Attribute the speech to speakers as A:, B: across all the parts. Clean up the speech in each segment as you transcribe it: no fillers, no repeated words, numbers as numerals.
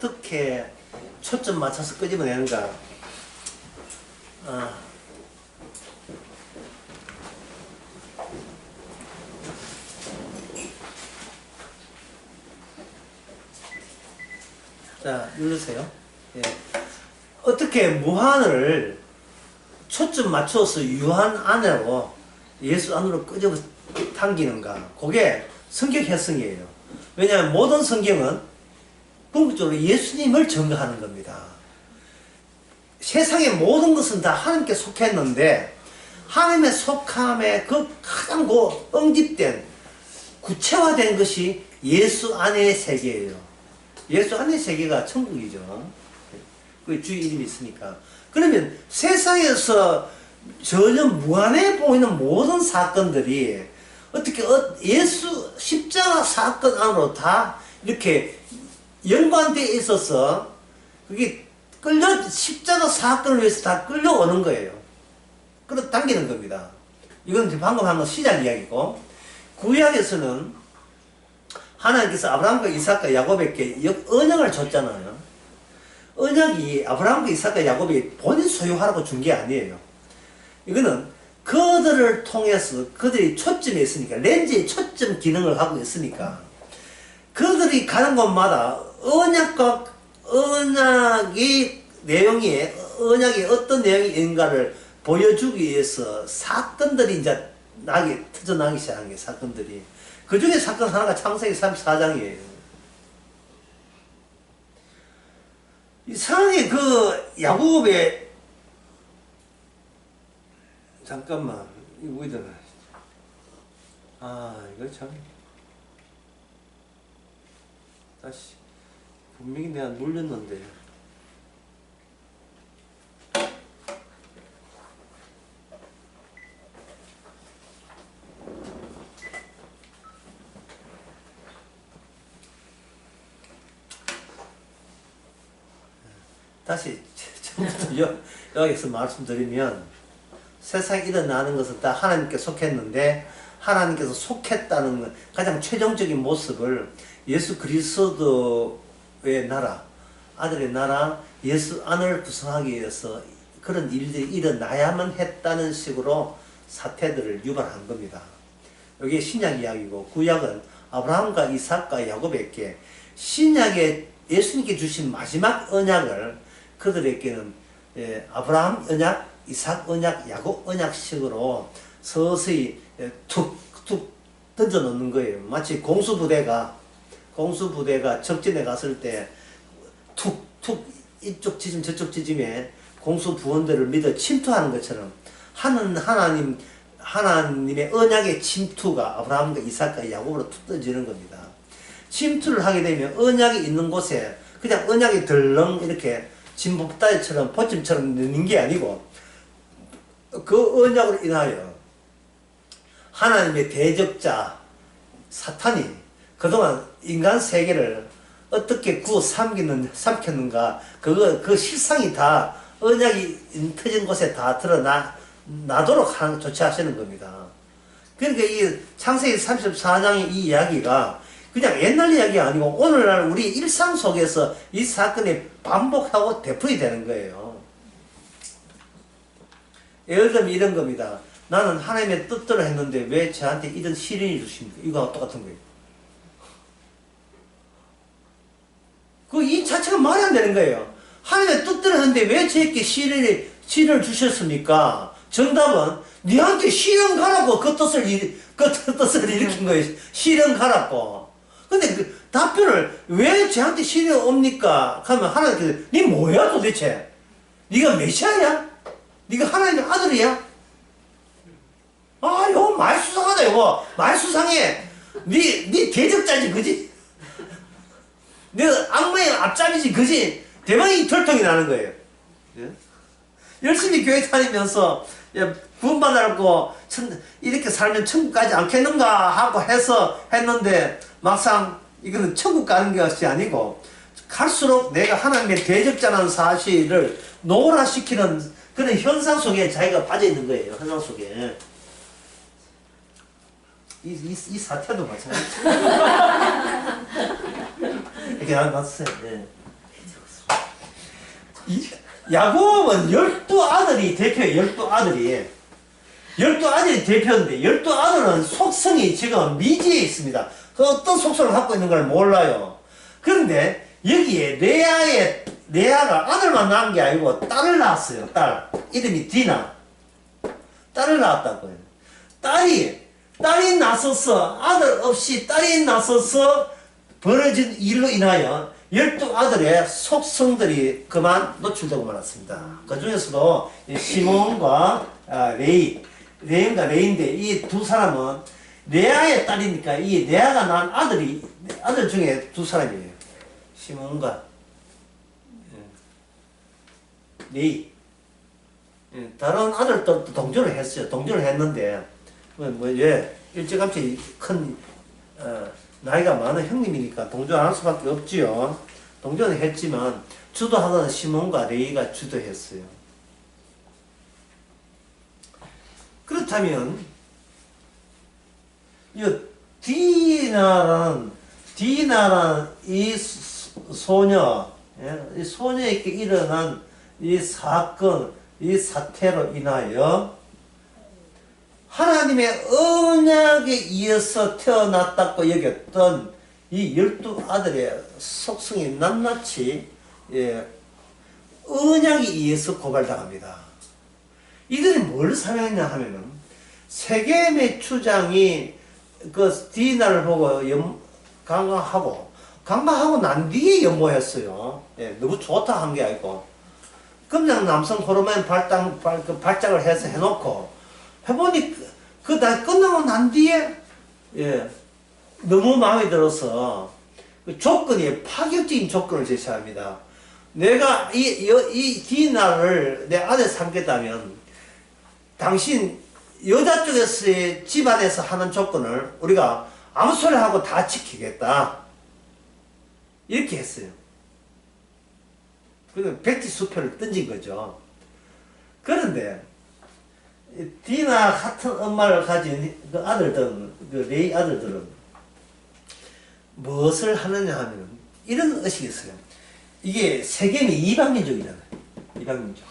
A: 어떻게 초점 맞춰서 끄집어내는가. 자, 누르세요. 예. 어떻게 무한을 초점 맞춰서 유한 안으로 예수 안으로 끄집어 당기는가. 그게 성경 해석이에요. 왜냐하면 모든 성경은 궁극적으로 예수님을 증거하는 겁니다. 세상의 모든 것은 다 하나님께 속했는데 하나님의 속함에 그 가장 응집된 구체화된 것이 예수 안의 세계예요. 예수 안의 세계가 천국이죠. 그 주 이름이 있으니까. 그러면 세상에서 전혀 무한해 보이는 모든 사건들이 어떻게 예수 십자가 사건 안으로 다 이렇게 연관되어 있어서 그게 십자가 사건을 위해서 다 끌려오는 거예요. 끌어당기는 겁니다. 이건 방금 한 건 시작 이야기고, 구약에서는 하나님께서 아브라함과 이삭과 야곱에게 언약을 줬잖아요. 언약이 아브라함과 이삭과 야곱이 본인 소유하라고 준 게 아니에요. 이거는 그들을 통해서 그들이 초점이 있으니까, 렌즈의 초점 기능을 하고 있으니까 그들이 가는 곳마다 언약이 어떤 내용이 있는가를 보여주기 위해서 사건들이 이제 터져나기 시작한 게 사건들이. 그 중에 사건 하나가 창세기 34장이에요. 이상하게 그 야곱의, 잠깐만, 이거 어디다가, 이거 참, 다시, 분명히 내가 눌렸는데. 다시 처음부터 여기서 말씀드리면, 세상에 일어나는 것은 다 하나님께 속했는데 하나님께서 속했다는 가장 최종적인 모습을 예수 그리스도의 나라, 아들의 나라 예수 안을 구성하기 위해서 그런 일들이 일어나야만 했다는 식으로 사태들을 유발한 겁니다. 이게 신약 이야기고, 구약은 아브라함과 이삭과 야곱에게 신약에 예수님께 주신 마지막 언약을 그들에게는 아브라함 언약, 이삭 언약, 야곱 언약식으로 서서히 툭툭 던져 놓는 거예요. 마치 공수부대가 적진에 갔을 때 툭툭 이쪽 지점 저쪽 지점에 공수부원들을 믿어 침투하는 것처럼 하나님의 언약의 침투가 아브라함과 이삭과 야곱으로 툭 던지는 겁니다. 침투를 하게 되면 언약이 있는 곳에 그냥 언약이 덜렁 이렇게 진법다리처럼 보침처럼 넣는 게 아니고, 그 언약으로 인하여 하나님의 대적자 사탄이 그동안 인간 세계를 어떻게 삼켰는가, 그 실상이 다 언약이 터진 곳에 다 드러나도록 조치하시는 겁니다. 그러니까 이 창세기 34장의 이 이야기가 그냥 옛날 이야기가 아니고 오늘날 우리 일상 속에서 이 사건이 반복하고 되풀이 되는 거예요. 예를 들면 이런 겁니다. 나는 하나님의 뜻대로 했는데 왜 저한테 이런 시련이 주십니까? 이거와 똑같은 거예요. 이 자체가 말이 안 되는 거예요. 하나님의 뜻대로 했는데 왜 저에게 시련을 주셨습니까? 정답은 니한테 시련 가라고 그 뜻을 일으킨 거예요. 시련 가라고. 근데 그 답변을 왜 저한테 시련 옵니까? 하면 하나님께서 니 뭐야 도대체? 니가 메시아야? 니가 하나님의 아들이야? 이거 말 수상하다. 이거 말 수상해. 니 대적자지 그지? 너 악마의 앞잡이지 그지? 대박이 털통이 나는 거예요. 예? 열심히 교회 다니면서 구원받아갖고 이렇게 살면 천국 가지 않겠는가 하고 했는데 막상 이거는 천국 가는 것이 아니고 갈수록 내가 하나님의 대적자라는 사실을 노골화시키는 그런 현상 속에 자기가 빠져있는 거예요. 현상 속에. 이 사태도 마찬가지죠. 이렇게 나왔어요. 예. 야곱은 12아들이 대표예요. 12아들이. 12아들이 대표인데 12아들은 속성이 지금 미지에 있습니다. 그 어떤 속성을 갖고 있는 걸 몰라요. 그런데 여기에 레아가 아들만 낳은 게 아니고 딸을 낳았어요. 딸. 이름이 디나. 딸을 낳았다고요. 딸이 나서서 아들 없이 딸이 나서서 벌어진 일로 인하여 12아들의 속성들이 그만 노출되고 말았습니다. 그 중에서도 시몬과 레인과 레인데 이 두 사람은 레아의 딸이니까 이 레아가 낳은 아들 중에 두 사람이에요. 시몬과 레이. 다른 아들도 동전을 했어요. 동전을 했는데 일찌감치 큰 나이가 많은 형님이니까 동전 안 할 수밖에 없지요. 동전을 했지만 주도하던 시몬과 레이가 주도했어요. 그렇다면 이 디나라는 이 소녀, 이 소녀에게 일어난 이 사건, 이 사태로 인하여 하나님의 언약에 의해서 태어났다고 여겼던 이 12아들의 속성이 낱낱이 언약에 의해서 고발당합니다. 이들이 뭘 사명했냐 하면은 세겜의 추장이 그 디나를 보고 강간하고 난 뒤에 연모했어요. 너무 좋다 한 게 아니고 그냥 남성 호르몬 발작을 해서 해놓고 해보니 다 끝나고 난 뒤에 너무 마음에 들어서 그 조건이 파격적인 조건을 제시합니다. 내가 이 디나를 내 아내 삼겠다면 당신 여자 쪽에서의 집안에서 하는 조건을 우리가 아무 소리 하고 다 지키겠다. 이렇게 했어요. 그래서 백지수표를 던진 거죠. 그런데 디나 같은 엄마를 가진 그 아들들은, 그 레이 아들들은 무엇을 하느냐 하면 이런 의식이 있어요. 이게 세겜이 이방민족이잖아요. 이방민족.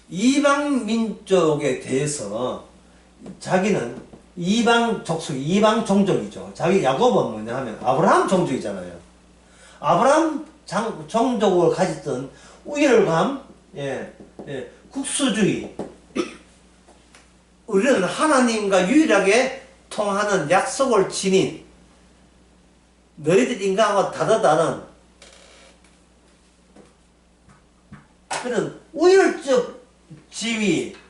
A: 이방민족에 대해서 자기는 이방 족속, 이방 종족이죠. 자기 야곱은 뭐냐 하면 아브라함 종족이잖아요. 아브라함 종족을 가졌던 우열감, 국수주의. 우리는 하나님과 유일하게 통하는 약속을 지닌 너희들 인간하고 다르다는 그런 우열적 지위를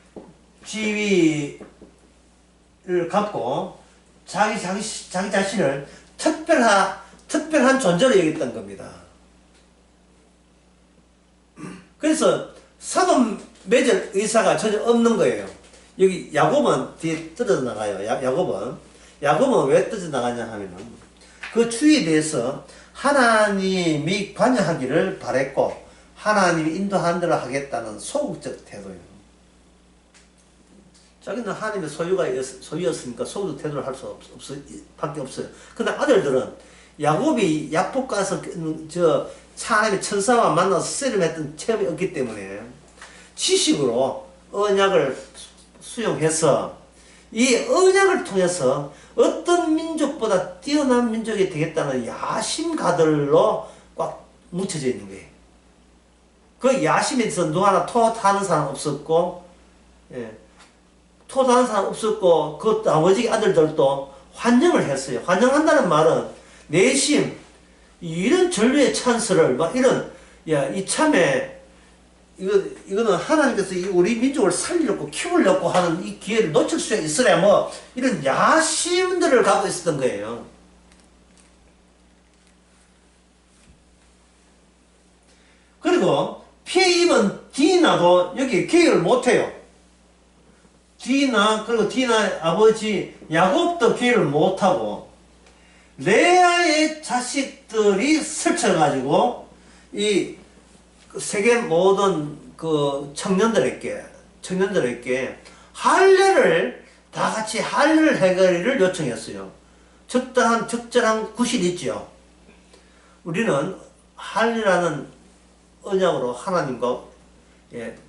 A: 갖고 자기 자신을 특별한 존재로 여겼던 겁니다. 그래서 사돈 맺을 의사가 전혀 없는 거예요. 여기 야곱은 뒤에 떨어져 나가요. 야곱은 왜 떨어져 나가냐 하면은 그 추위에 대해서 하나님이 관여하기를 바랬고 하나님이 인도한 대로 하겠다는 소극적 태도예요. 자기는 하나님의 소유였으니까 소극적 태도를 할 수 밖에 없어요. 근데 아들들은 야곱이 약복 가서 하나님의 천사와 만나서 세름했던 체험이 없기 때문에 지식으로 언약을 수용해서 이 언약을 통해서 어떤 민족보다 뛰어난 민족이 되겠다는 야심가들로 꽉 뭉쳐져 있는 거예요. 그 야심에 대해서 누구 하나 토하는 사람 없었고, 토하는 사람 없었고, 그 나머지 아들들도 환영을 했어요. 환영한다는 말은 내심 이런 전류의 찬스를 막 이참에 이거는 하나님께서 우리 민족을 살리려고 키우려고 하는 이 기회를 놓칠 수 있으랴 뭐 이런 야심들을 갖고 있었던 거예요. 그리고 피해 입은 디나도 여기 기회를 못해요. 그리고 디나 아버지 야곱도 기회를 못하고 레아의 자식들이 설쳐가지고 이 세계 모든 그 청년들에게 다 같이 할례를 해가리를 요청했어요. 적절한 구실이 있죠. 우리는 할례라는 언약으로 하나님과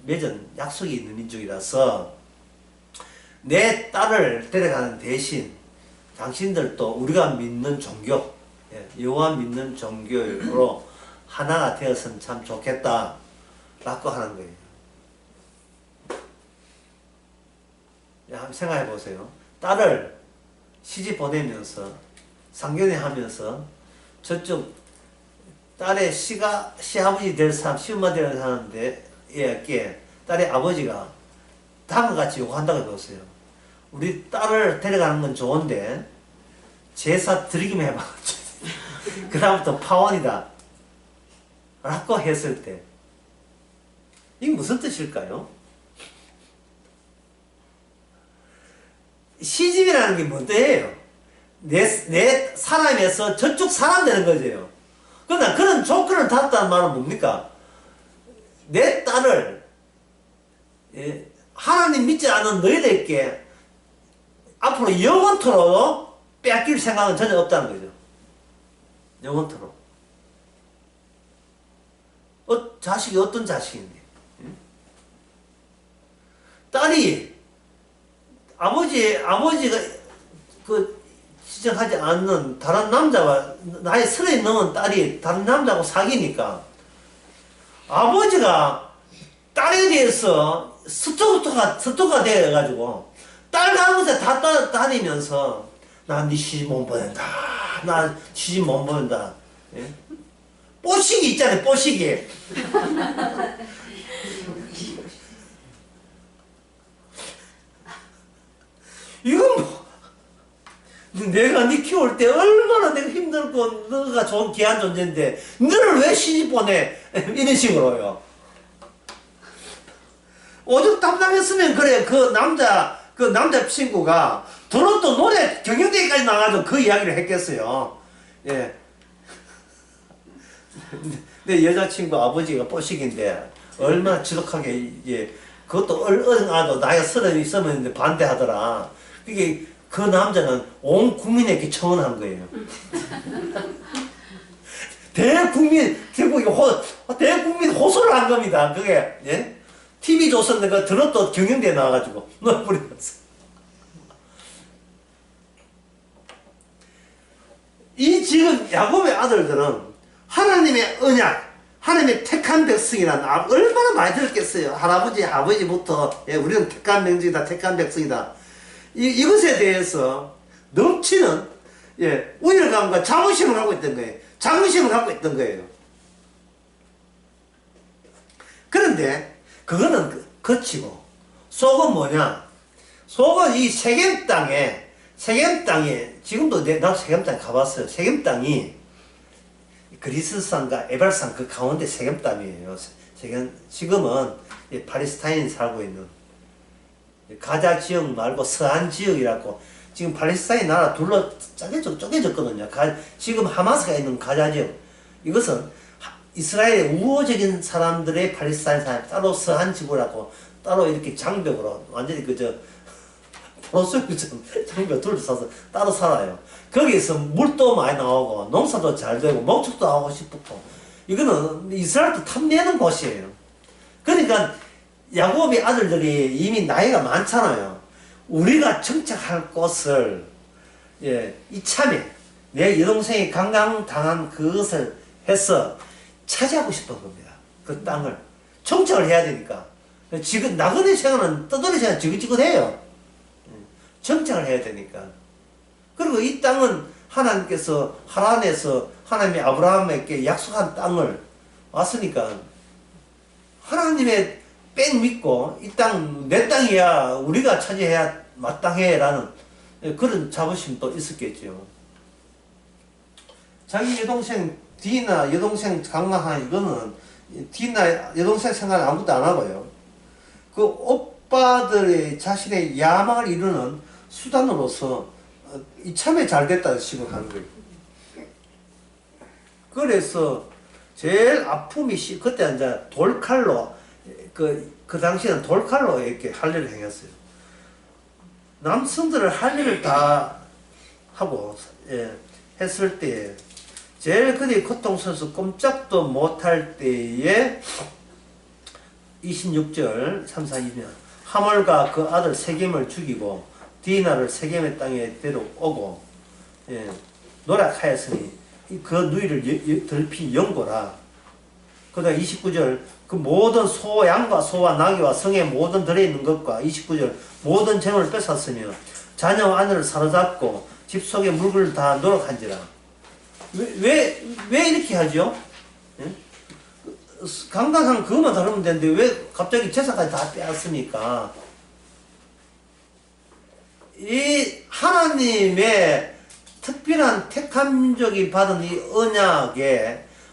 A: 맺은 약속이 있는 민족이라서 내 딸을 데려가는 대신 당신들도 우리가 믿는 종교, 여호와 믿는 종교로 하나가 되었으면 참 좋겠다 라고 하는 거예요. 한번 생각해 보세요. 딸을 시집 보내면서 상견례 하면서 저쪽 딸의 시아버지 될 사람, 시엄마 될 사람한테 딸의 아버지가 다음과 같이 요구한다고 해보세요. 우리 딸을 데려가는 건 좋은데 제사 드리기만 해봐. 그 다음부터 파혼이다 라고 했을 때 이게 무슨 뜻일까요? 시집이라는 게 뭔데요? 내 사람에서 저쪽 사람 되는 거죠. 그러나 그런 조건을 닫았다는 말은 뭡니까? 내 딸을 하나님 믿지 않은 너희들께 앞으로 영원토록 빼앗길 생각은 전혀 없다는 거죠. 영원토록. 자식이 어떤 자식인데? 딸이 아버지가 지적하지 않는 다른 남자와 나이 30 넘은 딸이 다른 남자하고 사귀니까 아버지가 딸에 대해서 스토커가 되어가지고 딸 가는 곳에 다 따라다니면서 나 네 시집 못 보낸다. 나 시집 못 보낸다. 예? 뽀시기 있잖아요. 뽀시기. 이건 내가 네 키울 때 얼마나 내가 힘들고 너가 좋은 귀한 존재인데 너를 왜 시집 보내? 이런 식으로요. 오죽 담당했으면 그래. 그 남자 친구가 들어도 노래 경영대회까지 나가서 그 이야기를 했겠어요. 예. 내 여자친구 아버지가 뽀식인데 얼마나 지독하게 그것도 어른아도 나이가 30 있으면 반대하더라. 그게 그 남자는 온 국민에게 청원한 거예요. 대국민 대국민 호소를 한 겁니다. 그게 TV조선 내가 들었던 경영대에 나와가지고 넣어버렸어. 이 지금 야곱의 아들들은 하나님의 언약, 하나님의 택한 백성이란 얼마나 많이 들었겠어요. 할아버지, 아버지부터 우리는 택한 명직이다, 택한 백성이다. 이것에 대해서 넘치는 우열감과 자부심을 갖고 있던 거예요. 자부심을 갖고 있던 거예요. 그런데 그거는 거치고 속은 뭐냐? 속은 이 세겜 땅에 지금도 나도 세겜 땅에 가봤어요. 세겜 땅이 그리스산과 에발산 그 가운데 세겜 땅이에요. 지금은 팔레스타인이 살고 있는 가자 지역 말고 서안 지역이라고 지금 팔레스타인 나라 둘러 쪼개졌거든요. 지금 하마스가 있는 가자 지역 이것은 이스라엘의 우호적인 사람들의 팔레스타인 사람 따로 서한 지구라고 따로 이렇게 장벽으로 완전히 프로소유처럼 장벽 둘러싸서 따로 살아요. 거기서 물도 많이 나오고 농사도 잘 되고 목축도 하고 싶고 이거는 이스라엘도 탐내는 곳이에요. 그러니까 야곱의 아들들이 이미 나이가 많잖아요. 우리가 정착할 곳을 이참에 내 여동생이 강강당한 그것을 해서 차지하고 싶은 겁니다. 그 땅을 정착을 해야 되니까. 지금 나그네 생활은 떠돌이 생활 지긋지긋해요. 정착을 해야 되니까. 그리고 이 땅은 하나님께서 하란에서 하나님이 아브라함에게 약속한 땅을 왔으니까 하나님의 뺑 믿고 이 땅 내 땅이야 우리가 차지해야 마땅해 라는 그런 자부심도 있었겠죠. 자기 여동생 디나 여동생 강나한 이거는 디나 여동생 생각 아무것도 안 하고요. 그 오빠들의 자신의 야망을 이루는 수단으로서 이참에 잘 됐다는 식으로 하는 거예요. 그래서 제일 아픔이 그때 이제 돌칼로 그 당시에는 돌칼로 이렇게 할례를 행했어요. 남성들을 할례를 다 하고 했을 때 제일 그들이 고통스러워서 꼼짝도 못할 때에 26절 3, 4, 2년 하몰과 그 아들 세겜을 죽이고 디나를 세겜의 땅에 데려오고 예, 노력하였으니 그 누이를 덜피 영고라. 그 다음 29절 그 모든 소 양과 소와 나귀와 성에 모든 들어있는 것과 29절 모든 재물을 뺏었으며 자녀와 아내를 사로잡고 집 속에 물건을 다 노력한지라. 왜 이렇게 하죠? 예? 강단상 그것만 다루면 되는데 왜 갑자기 제사까지 다 빼앗습니까? 이 하나님의 특별한 택한 민족이 받은 이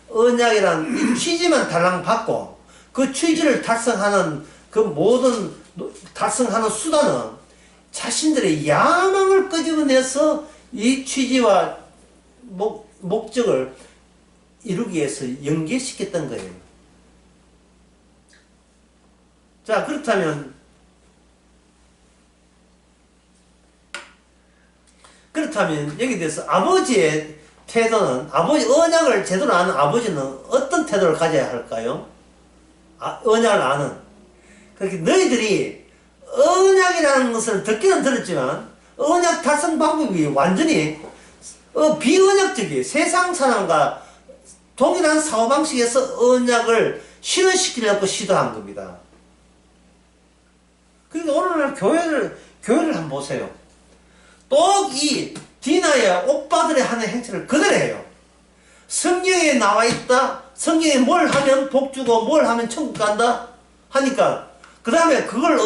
A: 언약이란 이 취지만 달랑 받고 그 취지를 달성하는 그 모든 달성하는 수단은 자신들의 야망을 끄집어내서 이 취지와 목적을 이루기 위해서 연계시켰던 거예요. 자, 그렇다면 여기 대해서 아버지의 태도는, 아버지 언약을 제대로 아는 아버지는 어떤 태도를 가져야 할까요? 언약을 아는. 그렇게 너희들이 언약이라는 것을 듣기는 들었지만 언약 달성 방법이 완전히 비언약적이에요. 세상 사람과 동일한 사고방식에서 언약을 실현시키려고 시도한 겁니다. 그러니까 오늘날 교회를 한번 보세요. 또 이 디나의 오빠들이 하는 행태를 그대로 해요. 성경에 나와 있다. 성경에 뭘 하면 복 주고 뭘 하면 천국 간다 하니까 그 다음에 그걸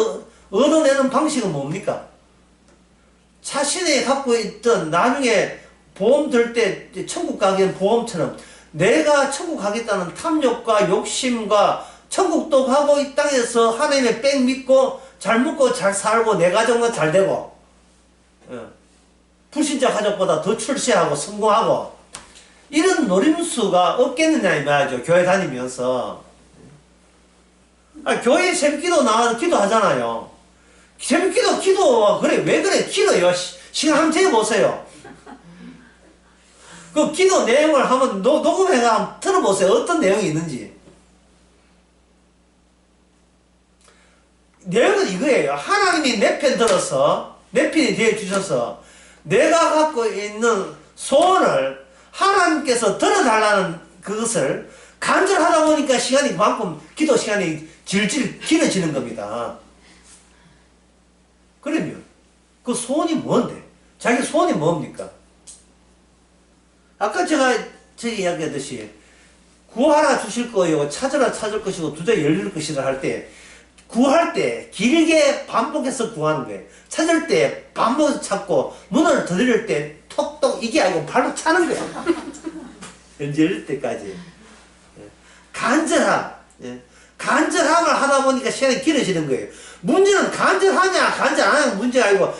A: 얻어내는 방식은 뭡니까? 자신이 갖고 있던 나중에 보험 들 때 천국 가기는 보험처럼 내가 천국 가겠다는 탐욕과 욕심과 천국도 가고 이 땅에서 하나님의 백 믿고 잘 먹고 잘 살고 내 가정은 잘 되고 불신자 가족보다 더 출세하고 성공하고 이런 노림수가 없겠느냐 이 말이죠. 교회 다니면서. 교회 새벽기도 나와서 기도하잖아요. 새벽기도 기도 그래 왜 그래 기도요. 시간 한번 재보세요. 그 기도 내용을 한번 녹음해가 한번 들어보세요. 어떤 내용이 있는지. 내용은 이거예요. 하나님이 내 편 들어서 내 편이 되어 주셔서 내가 갖고 있는 소원을 하나님께서 들어달라는 그것을 간절하다 보니까 시간이 그만큼 기도 시간이 질질 길어지는 겁니다. 그러면 그 소원이 뭔데? 자기 소원이 뭡니까? 아까 제가 이야기하듯이 구하라 주실 거요 찾으라 찾을 것이고 두드려 열릴 것이라 할 때 구할 때 길게 반복해서 구하는 거예요. 찾을 때 반복해서 찾고 문을 두드릴 때 톡톡 이게 아니고 발로 차는 거예요. 열릴 때까지. 간절함을 하다 보니까 시간이 길어지는 거예요. 문제는 간절하냐 간절 안 하냐 문제가 아니고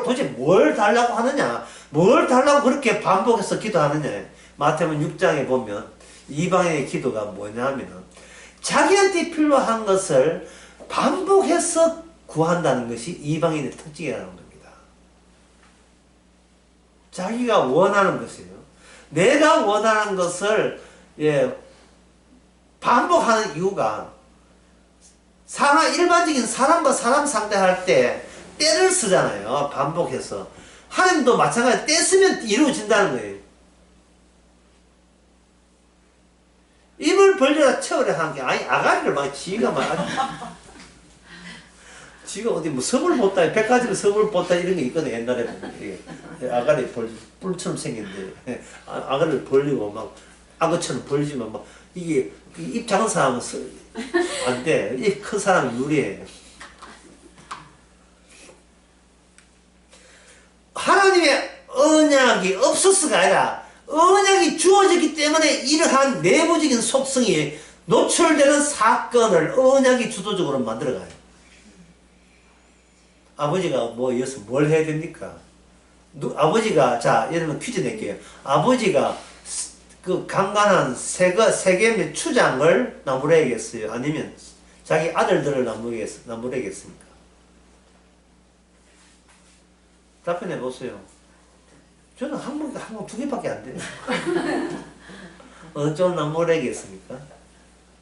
A: 도대체 뭘 달라고 하느냐 뭘 달라고 그렇게 반복해서 기도하느냐. 마태복음 6장에 보면 이방인의 기도가 뭐냐면 자기한테 필요한 것을 반복해서 구한다는 것이 이방인의 특징이라는 겁니다. 자기가 원하는 것이에요. 내가 원하는 것을 반복하는 이유가 일반적인 사람과 사람 상대할 때 때를 쓰잖아요. 반복해서. 하나님도 마찬가지로 때 쓰면 이루어진다는 거예요. 입을 벌려라 채우려 하는 게 아니 아가리를 막 지가 어디 뭐 서울 보따 백화점 서울 보따 이런 게 있거든. 옛날에 보면 아가리 뿔처럼 생겼는데 아가리를 벌리고 막 악어처럼 벌리지만 막 이게 입 작은 사람은 안 돼. 입 큰 사람은 유리해. 하나님의 언약이 없어서가 아니라 언약이 주어졌기 때문에 이러한 내부적인 속성이 노출되는 사건을 언약이 주도적으로 만들어가요. 아버지가 여기서 뭘 해야 됩니까? 아버지가, 자, 예를 들면 퀴즈 낼게요. 아버지가 그 강간한 세겜의 추장을 나무래야겠어요? 아니면 자기 아들들을 나무래야겠습니까? 답변해 보세요. 저는 항목 두 개밖에 안 돼요. 어느 쪽은 안 모르겠습니까?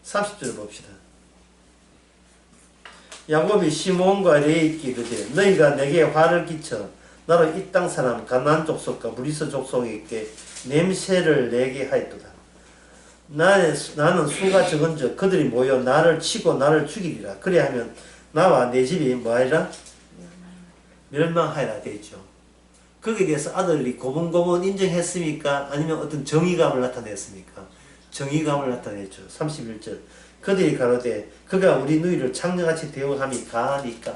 A: 30절 봅시다. 야곱이 시몬과 레이께 이르되 너희가 내게 화를 끼쳐 나로 이 땅 사람 가나안 족속과 브리스 족속에게 냄새를 내게 하였도다. 나는 수가 적은즉 그들이 모여 나를 치고 나를 죽이리라. 그리하면 나와 내 집이 뭐하리라? 멸망하리라 되어 있죠. 거기에 대해서 아들이 고분고분 인정했습니까? 아니면 어떤 정의감을 나타냈습니까? 정의감을 나타냈죠. 31절 그들이 가로되 그가 우리 누이를 창녀같이 대우함이 가하니까.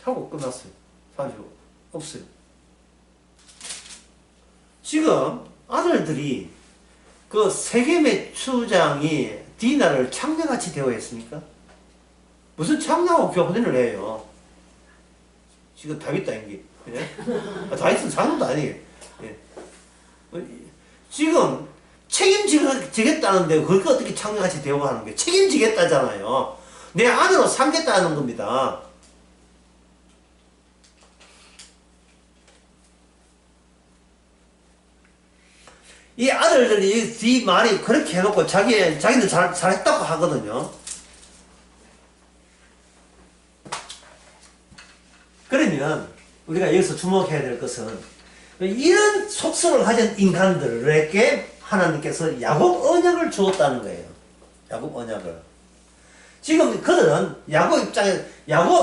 A: 하고 끝났어요. 35 없어요. 지금 아들들이 그 세겜의 추장이 디나를 창녀같이 대우했습니까? 무슨 창녀하고 교훈을 해요. 지금 다윗 따윈게 그래? 다윗은 장로도 아니에요. 예. 지금 책임지겠다는데 그걸 어떻게 창녀같이 대우하는 게 책임지겠다잖아요. 내 아내로 삼겠다는 겁니다. 이 아들들이 이 말이 그렇게 해놓고 자기는 잘했다고 하거든요. 그러면 우리가 여기서 주목해야 될 것은 이런 속성을 가진 인간들에게 하나님께서 야곱 언약을 주었다는 거예요. 야곱 언약을. 지금 그들은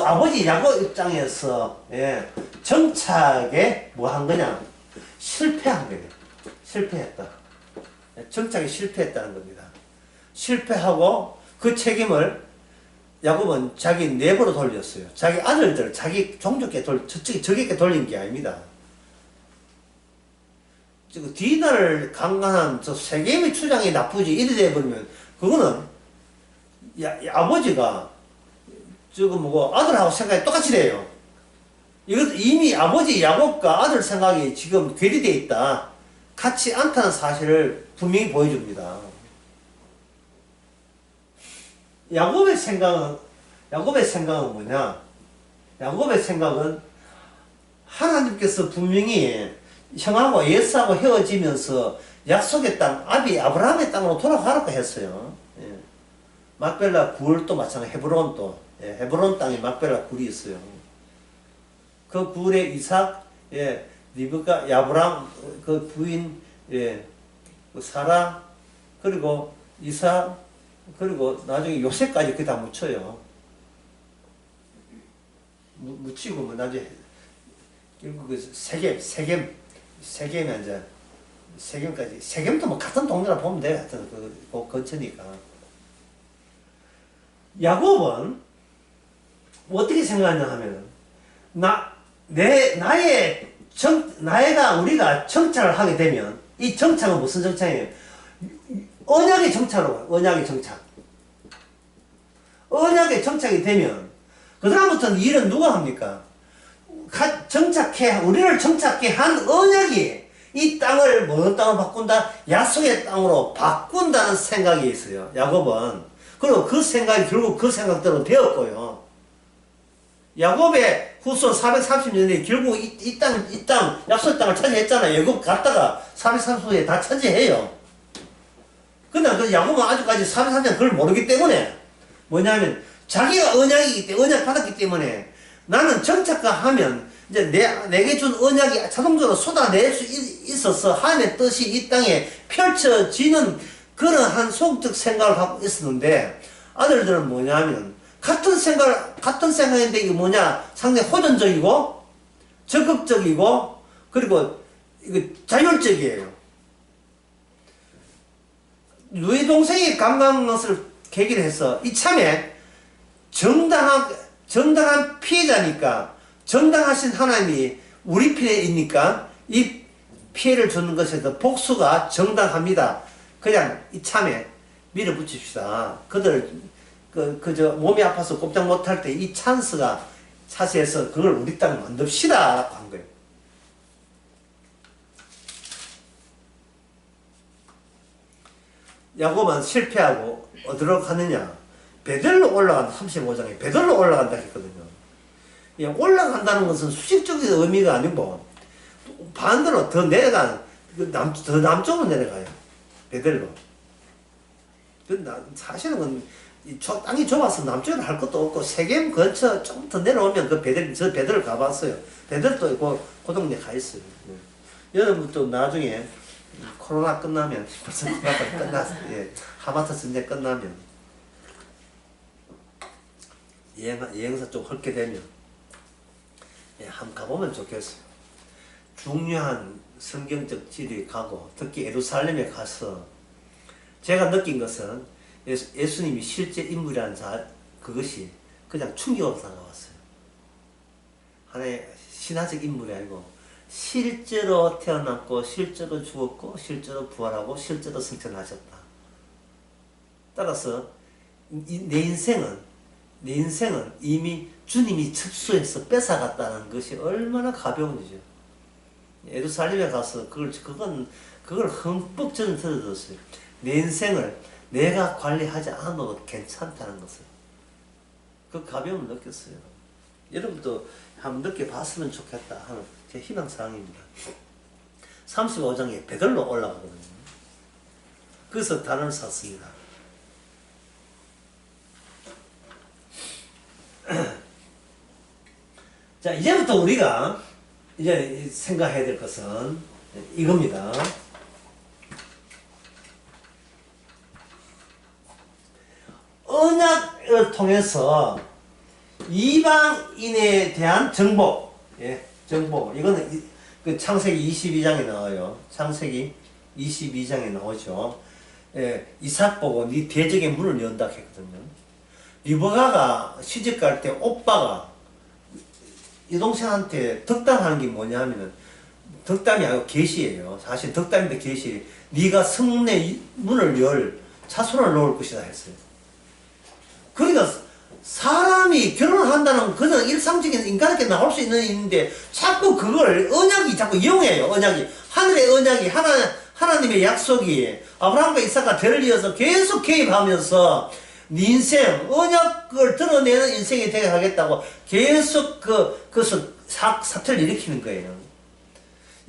A: 아버지 야곱 입장에서 정착에 뭐 한 거냐? 실패한 거예요. 실패했다. 정착에 실패했다는 겁니다. 실패하고 그 책임을 야곱은 자기 내부로 돌렸어요. 자기 아들들, 자기 종족에 적에게 돌린 게 아닙니다. 지금 디나를 강간한 저 세겜의 추장이 나쁘지 이래 돼버리면 그거는 아버지가 지금 뭐고 아들하고 생각이 똑같이 돼요. 이것도 이미 아버지 야곱과 아들 생각이 지금 괴리되어 있다. 같지 않다는 사실을 분명히 보여줍니다. 야곱의 생각은 뭐냐? 야곱의 생각은 하나님께서 분명히 형하고 예스하고 헤어지면서 약속의 땅, 아브라함의 땅으로 돌아가라고 했어요. 예. 막벨라 굴도 마찬가지, 헤브론도. 헤브론 땅에 막벨라 굴이 있어요. 그 굴에 이삭, 리브가, 야브람, 그 부인, 그 사라, 그리고 이삭, 그리고 나중에 요셉까지 그게 다 묻혀요. 묻히고, 뭐, 나중에, 결국 그 세겜이 이제, 세겜까지. 세겜도 뭐 같은 동네라 보면 돼요. 하여튼 그 근처니까. 야곱은 어떻게 생각하냐 하면, 우리가 정착을 하게 되면, 이 정착은 무슨 정착이에요? 언약의 정착으로, 언약의 정착. 언약의 정착이 되면, 그다음부터는 일은 누가 합니까? 우리를 정착해 한 언약이 이 땅을, 어느 땅을 바꾼다? 약속의 땅으로 바꾼다는 생각이 있어요, 야곱은. 그리고 그 생각이 결국 그 생각대로 되었고요. 야곱의 후손 430년에 결국 이 땅, 약속 땅을 차지했잖아요. 애굽 갔다가 430년에 다 차지해요. 근데 그 야곱은 아직까지 430년 그걸 모르기 때문에 뭐냐면 자기가 언약 받았기 때문에 나는 정착과 하면 이제 내게 준 언약이 자동적으로 쏟아낼 수 있어서 하나님의 뜻이 이 땅에 펼쳐지는 그러한 소극적 생각을 갖고 있었는데 아들들은 뭐냐면 같은 생각인데 이게 뭐냐? 상당히 호전적이고, 적극적이고, 그리고, 이거 자율적이에요. 누이 동생이 강간한 것을 계기로 해서 이참에 정당한 피해자니까, 정당하신 하나님이 우리 편에 있으니까 이 피해를 주는 것에 더 복수가 정당합니다. 그냥 이참에 밀어붙입시다. 몸이 아파서 꼼짝 못할 때 이 찬스가 차지해서 그걸 우리 땅에 만듭시다. 라고 한 거예요. 야곱은 실패하고 어디로 가느냐? 베들로 올라간다. 35장에 베들로 올라간다 했거든요. 예, 올라간다는 것은 수직적인 의미가 아니고 반대로 더 내려간 더 남쪽으로 내려가요. 베델로. 사실은 땅이 좁아서 남쪽으로 할 것도 없고 세겜 근처 좀 더 내려오면 그 저 베델을 가봤어요. 베델도 그 동네 가 있어요. 여러분도 나중에 코로나 끝나면 벌써 코로나가 끝났어요. 예, 하마스 전쟁 끝나면 여행사 좀 헐게 되면 예, 한번 가보면 좋겠어요. 중요한 성경적 지리에 가고 특히 예루살렘에 가서 제가 느낀 것은 예수님이 실제 인물이라는 그것이 그냥 충격으로 다가왔어요. 하나의 신화적 인물이 아니고 실제로 태어났고 실제로 죽었고 실제로 부활하고 실제로 승천하셨다. 따라서 내 인생은 이미 주님이 접수해서 뺏어갔다는 것이 얼마나 가벼운 일이죠. 예루살렘에 가서 그걸 흠뻑 저는 들어줬어요. 내 인생을 내가 관리하지 않아도 괜찮다는 것을. 그 가벼움을 느꼈어요. 여러분도 한번 느껴봤으면 좋겠다 하는 제 희망사항입니다. 35장에 베들로 올라가거든요. 그래서 단어를 샀습니다. 자, 이제부터 우리가 이제 생각해야 될 것은 이겁니다. 언약을 통해서 이방인에 대한 정보, 예, 정보. 이거는 그 창세기 22장에 나와요. 창세기 22장에 나오죠. 예, 이삭 보고 네 대적의 문을 연다 했거든요. 리브가가 시집 갈 때 오빠가 여동생한테 덕담하는 게 뭐냐면은 덕담이 아니고 계시예요. 사실 덕담인데 계시. 네가 성내 문을 열 차손을 놓을 것이다 했어요. 그러니까 사람이 결혼을 한다는 그냥 일상적인 인간에게 나올 수 있는 일인데 자꾸 그걸 언약이 자꾸 이용해요. 언약이 하늘의 언약이 하나님의 약속이 아브라함과 이삭과 대를 이어서 계속 개입하면서 네 인생 언약을 드러내는 인생이 되게 하겠다고 계속 그것을 사태를 일으키는 거예요.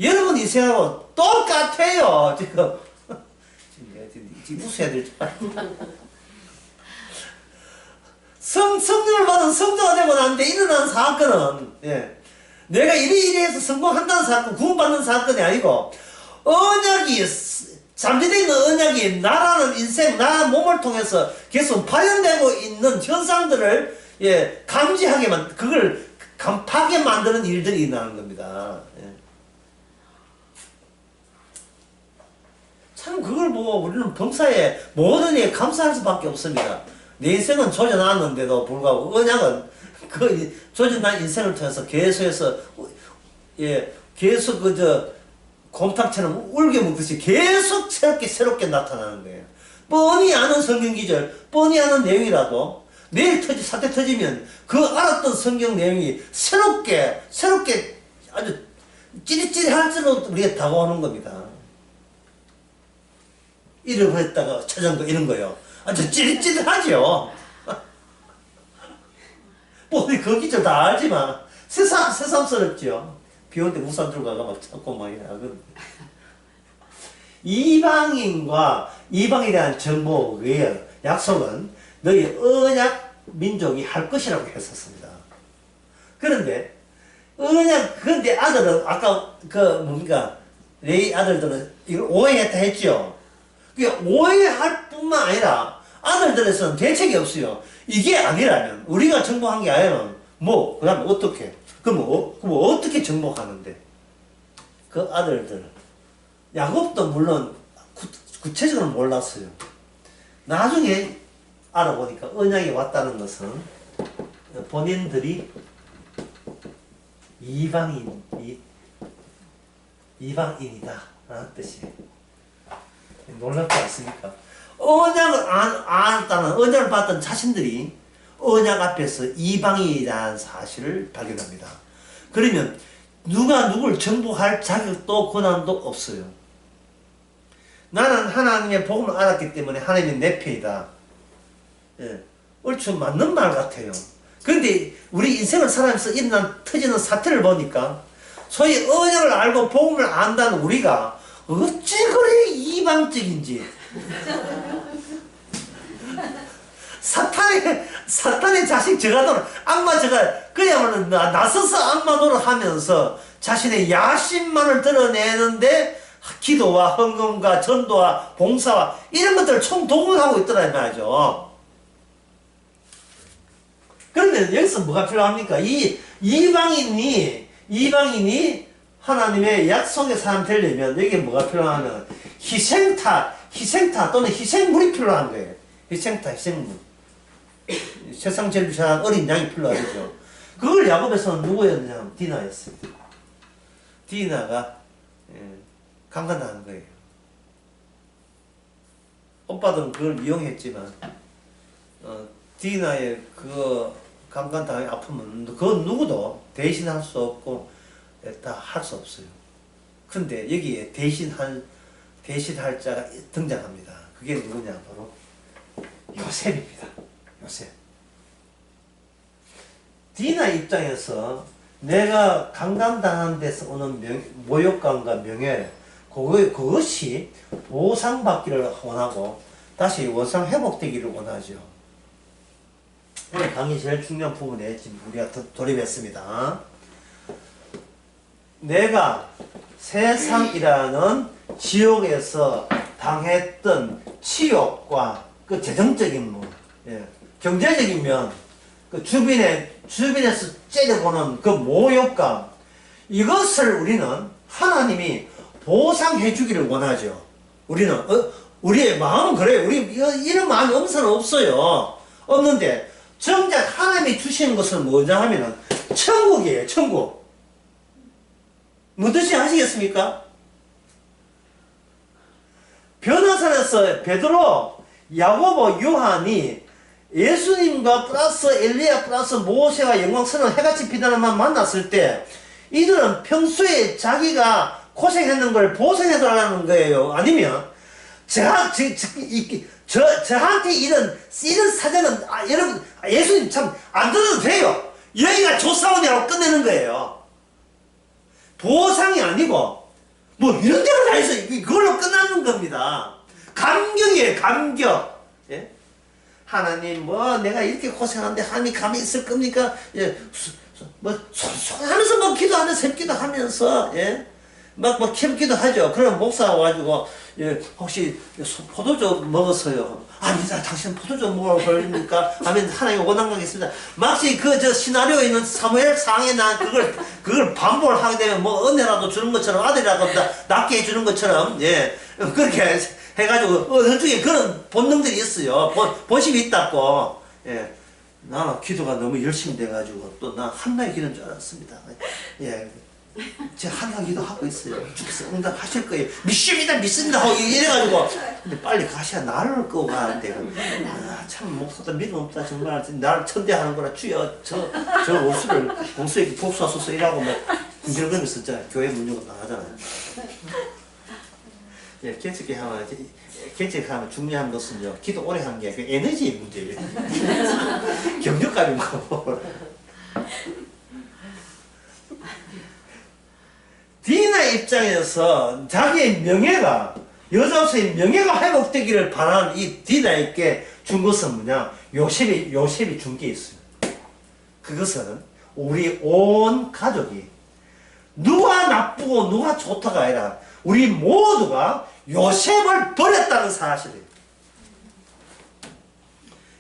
A: 여러분 인생하고 똑같아요. 지금 웃어야 될 줄 알고. 성령을 받은 성도가 되고 나는데 일어난 사건은, 예, 내가 이리해서 성공한다는 사건, 구원받는 사건이 아니고, 언약이, 잠재되어 있는 언약이 나라는 인생, 나라는 몸을 통해서 계속 발현되고 있는 현상들을, 예, 감지하게 그걸 간파하게 만드는 일들이 일어나는 겁니다. 예. 참, 그걸 보고 우리는 범사에 모든 일에 감사할 수밖에 없습니다. 내 인생은 조져놨는데도 불구하고 언약은 그 조져난 인생을 통해서 계속해서 계속 곰탕처럼 울게 먹듯이 계속 새롭게 나타나는 거예요. 뻔히 아는 성경 기절, 뻔히 아는 내용이라도 내일 사태 터지면 그 알았던 성경 내용이 새롭게 아주 찌릿찌릿할 줄로 우리가 다가오는 겁니다. 잃어버렸다가 찾은 거 이런 거요. 아주 찌릿찌릿하죠. 뻔히 그 기절 다 알지만 새삼스럽죠. 비 올 때 우산 들고 가가 막 찾고 막 이러거든. 이방인과 이방에 대한 정보 외에 약속은 너희 언약 민족이 할 것이라고 했었습니다. 그런데 그런데 아들은 아까 레이 아들들은 이걸 오해했다 했죠. 오해할 뿐만 아니라 아들들에서는 대책이 없어요. 이게 아니라면 우리가 정복한 게 아니라면 그 다음에 어떻게? 그럼 어떻게 정복하는데? 그 아들들 야곱도 물론 구체적으로 몰랐어요. 나중에 알아보니까 언약이 왔다는 것은 본인들이 이방인이다 라는 뜻이에요. 놀랍지 않습니까? 언약을 안았다는 언약을 받던 자신들이 언약 앞에서 이방인이라는 사실을 발견합니다. 그러면 누가 누굴 정복할 자격도 권한도 없어요. 나는 하나님의 복음을 알았기 때문에 하나님이 내 편이다. 예, 얼추 맞는 말 같아요. 그런데 우리 인생을 살아가면서 터지는 사태를 보니까 소위 언약을 알고 복음을 안다는 우리가 어찌 그래 이방적인지 사탄의 자식 저가도는 악마 저가 그야말로 나서서 악마 노릇하면서 자신의 야심만을 드러내는데 기도와 헌금과 전도와 봉사와 이런 것들을 총동원하고 있더라 이 말이죠. 그런데 여기서 뭐가 필요합니까? 이방인이 하나님의 약속의 사람 되려면 여기에 뭐가 필요하면 희생타 또는 희생물이 필요한 거예요. 희생물. 세상 제일 비싼 어린 양이 필요하죠. 그걸 야곱에서는 누구였냐면 디나였어요. 디나가 강간당한 거예요. 오빠들은 그걸 이용했지만 디나의 그 강간당의 아픔은 그건 누구도 대신할 수 없고 다 할 수 없어요. 근데 여기에 대신할 자가 등장합니다. 그게 누구냐? 바로 요셉입니다. 요셉. 디나 입장에서 내가 강간당한 데서 오는 모욕감과 명예, 그것이 보상받기를 원하고 다시 원상 회복되기를 원하죠. 오늘 강의 제일 중요한 부분에 지금 우리가 돌입했습니다. 내가 세상이라는 지옥에서 당했던 치욕과 그 재정적인 경제적인 면, 그 주변에서 째려보는 그 모욕감, 이것을 우리는 하나님이 보상해 주기를 원하죠. 우리의 마음은 그래요. 우리 이런 마음이 없어는 없어요. 없는데, 정작 하나님이 주시는 것은 뭐냐 하면은, 천국이에요, 천국. 무슨 뜻인지 아시겠습니까? 변호사에서 베드로, 야고보, 요한이 예수님과 플러스 엘리야 플러스 모세와 영광스러운 해같이 빛나는만 만났을 때 이들은 평소에 자기가 고생했는 걸 보상해달라는 거예요. 아니면 저한테 이런 사정은 여러분 예수님 참 안 들어도 돼요. 여기가 조사원이라고 끝내는 거예요. 보상이 아니고 뭐 이런 데로 다 있어. 그걸로 끝나는 겁니다. 감격이에요. 감격. 예? 하나님 내가 이렇게 고생하는데 하나님 감히 있을 겁니까? 예, 하면서 기도하는 샘기도 하면서 예? 캠기도 하죠. 그럼 목사가 와가지고 예, 혹시 포도주 먹었어요? 아니다, 당신은 포도주 먹으러 걸립니까? 하면 하나님 원한 거겠습니다. 마치 시나리오에 있는 사무엘 상에 난 그걸 반복을 하게 되면 은혜라도 주는 것처럼 아들이라도 낫게 해주는 것처럼 예, 그렇게 해가지고 나중에 그런 본능들이 있어요. 본심이 있다고. 예. 나는 기도가 너무 열심히 돼가지고 또 나 한나의 기도인 줄 알았습니다. 예. 제가 한나 기도하고 있어요. 주께서 응답하실 거예요. 믿습니다 하고 이래가지고 근데 빨리 가셔야 나를 끄고 가는데 참 목사도 믿음 없다 정말 나를 천대하는 거라 주여 저 옷을 공수에 복수하소서 이라고 군질거리면서 교회 문 열고 나가잖아요. 예, 개척하면 중요한 것은요, 기도 오래 하는 게 아니라 에너지 문제예요. 경력감인 거. 디나 입장에서 자기의 명예가, 여자로서의 명예가 회복되기를 바라는 이 디나에게 준 것은 뭐냐? 요셉이 준 게 있어요. 그것은 우리 온 가족이 누가 나쁘고 누가 좋다가 아니라 우리 모두가 요셉을 버렸다는 사실이에요.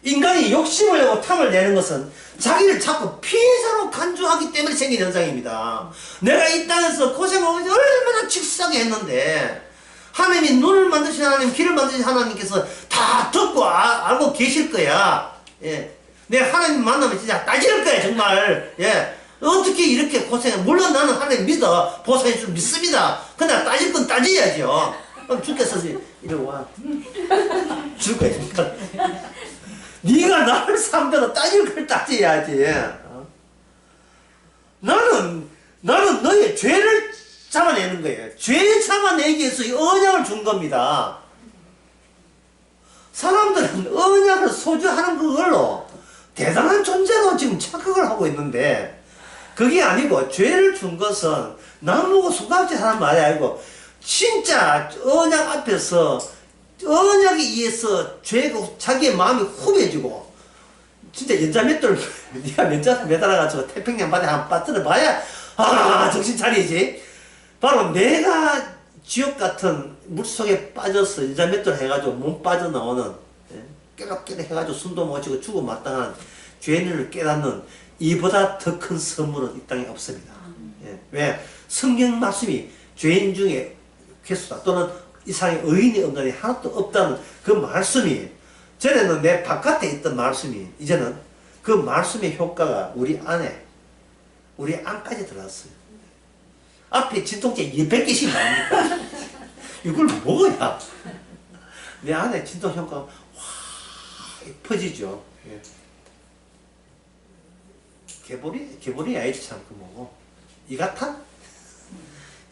A: 인간이 욕심을 내고 탐을 내는 것은 자기를 자꾸 피해자로 간주하기 때문에 생긴 현상입니다. 내가 이 땅에서 고생을 얼마나 직사하게 했는데 하나님이 눈을 만드신 하나님, 귀를 만드신 하나님께서 다 듣고 알고 계실 거야. 예. 내 하나님 만나면 진짜 따질 거야 정말. 예. 어떻게 이렇게 고생해? 물론 나는 하나님 믿어. 보상해 줄 믿습니다. 근데 따질 건 따져야죠. 그럼 주께서 이리 와. 줄 거니까. 네가 나를 상대로 따질 걸 따져야지. 나는 너의 죄를 잡아내는 거예요. 죄 잡아내기 위해서 언약을 준 겁니다. 사람들은 언약을 소유하는 그걸로 대단한 존재로 지금 착각을 하고 있는데, 그게 아니고 죄를 준 것은 나무고 손가락질 하는 말이 아니고 진짜 언약 앞에서 언약에 의해서 죄가 자기의 마음이 후벼지고 진짜 연자 맷돌 네가 연자 매달아가지고 태평양 바다에 한번 빠뜨려 봐야 정신 차리지. 바로 내가 지옥 같은 물속에 빠져서 연자 맷돌 해가지고 몸 빠져나오는 깨락깨락 해가지고 숨도 못 쉬고 죽어 마땅한 죄인을 깨닫는 이보다 더 큰 선물은 이 땅에 없습니다. 왜? 성경 말씀이 죄인 중에 괴수다 또는 이상의 의인이 없다니 하나도 없다는 그 말씀이, 전에는 내 바깥에 있던 말씀이 이제는 그 말씀의 효과가 우리 안에, 우리 안까지 들어왔어요. 앞에 진통제 100개씩 나옵니까? 이걸 먹어야 내 안에 진통 효과가 확 퍼지죠. 개보리 아이지 참, 그 뭐고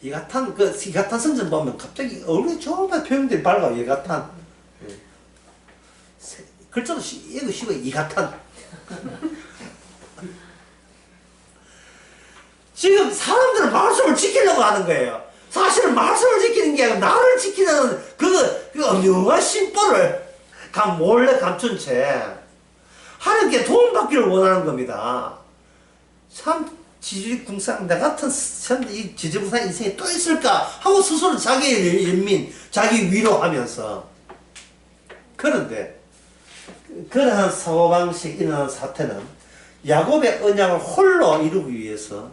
A: 이가탄 성전 보면 갑자기 얼굴이 정말 표현들이 밝아요. 이가탄. 글자도 얘도 쉬워. 이가탄. 지금 사람들은 말씀을 지키려고 하는 거예요. 사실은 말씀을 지키는 게 아니고 나를 지키는 그 엄청난 심보를 몰래 감춘 채 하나님께 도움받기를 원하는 겁니다. 참 지지궁상 나 같은 이 지지궁상 인생이 또 있을까 하고 스스로 자기의 연민, 자기 위로하면서. 그런데 그러한 사고방식 일어나는 사태는 야곱의 언약을 홀로 이루기 위해서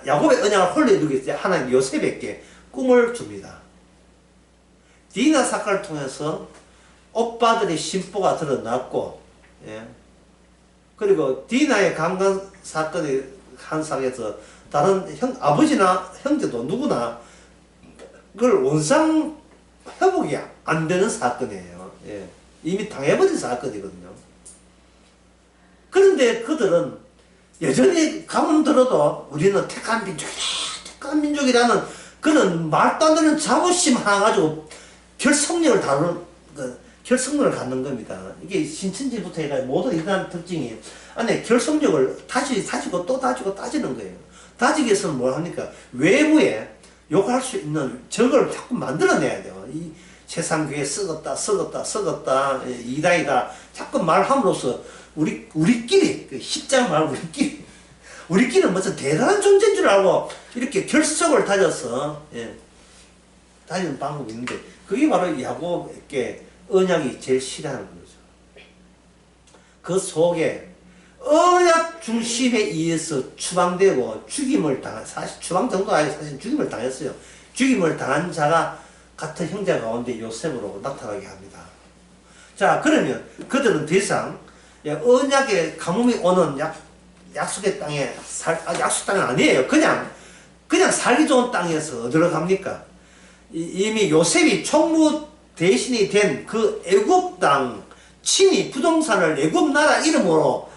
A: 야곱의 언약을 홀로 이루기 위해서 하나님 요셉에게 꿈을 줍니다. 디나 사건을 통해서 오빠들의 심보가 드러났고, 그리고 디나의 강간 사건의 한 상에서 다른 아버지나 형제도 누구나 그걸 원상 회복이 안 되는 사건이에요. 이미 당해버린 사건이거든요. 그런데 그들은 여전히 가문 들어도 우리는 택한 민족이라는 그런 말도 안 되는 자부심 하나 가지고 결속력을 결속력을 갖는 겁니다. 이게 신천지부터 해가 모든 일어나는 특징이 안에 결속력을 다지고 또 다지고 따지는 거예요. 다지기 위해서는 뭘 합니까? 외부에 욕할 수 있는 적을 자꾸 만들어내야 돼요. 이 세상 교회 썩었다 이다이다 자꾸 말함으로써 우리끼리 십장 말 우리끼리는 무슨 대단한 존재인 줄 알고 이렇게 결속을 다져서 다지는 방법이 있는데 그게 바로 야곱에게 언약이 제일 싫어하는 거죠. 그 속에 언약 중심에 의해서 추방되고 죽임을 당한, 사실 추방 정도 아니고 사실 죽임을 당했어요. 죽임을 당한 자가 같은 형제 가운데 요셉으로 나타나게 합니다. 자, 그러면 그들은 더 이상 언약의 가뭄이 오는 약속의 땅에 약속 땅은 아니에요. 그냥 살기 좋은 땅에서 어디로 갑니까? 이미 요셉이 총무 대신이 된 그 애굽 땅 친히 부동산을 애굽 나라 이름으로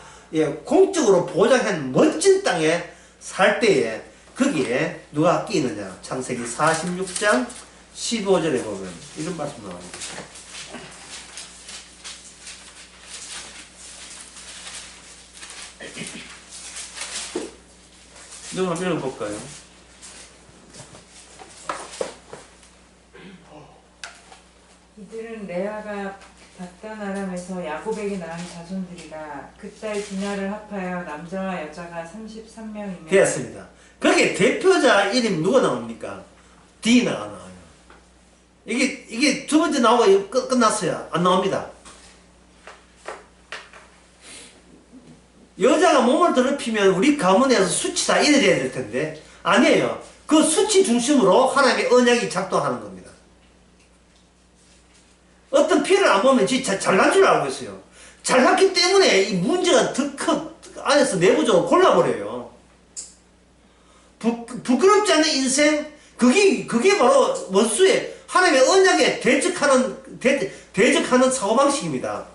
A: 공적으로 보장한 멋진 땅에 살 때에 거기에 누가 끼느냐? 창세기 46장 15절에 보면 이런 말씀 나옵니다. 이거 한번 읽어볼까요?
B: 이들은 레아가 밧단 아람에서 야곱에게 낳은 자손들이라 그 딸 디나를 합하여 남자와 여자가 33명이며
A: 되었습니다. 거기에 대표자 이름 누가 나옵니까? 디나가 나와요. 이게 두 번째 나오고 끝났어요. 안 나옵니다. 여자가 몸을 더럽히면 우리 가문에서 수치 다 이래야 될 텐데 아니에요. 그 수치 중심으로 하나님의 언약이 작동하는 겁니다. 어떤 피해를 안 보면 진짜 잘난 줄 알고 있어요. 잘났기 때문에 이 문제가 더 안에서 내부적으로 골라버려요. 부끄럽지 않은 인생, 그게 바로 원수의 하나님의 언약에 대적하는 사고방식입니다.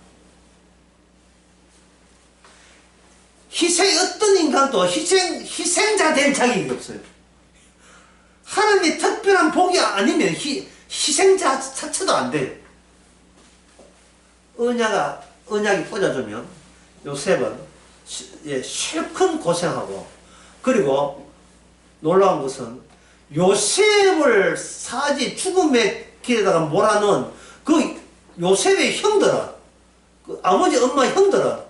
A: 어떤 인간도 희생자 될 자격이 없어요. 하나님의 특별한 복이 아니면 희생자 자체도 안 돼요. 언약이 꽂아주면 요셉은 실컷 고생하고, 그리고 놀라운 것은 요셉을 사지 죽음의 길에다가 몰아넣은 그 요셉의 형들은, 그 아버지 엄마 형들은,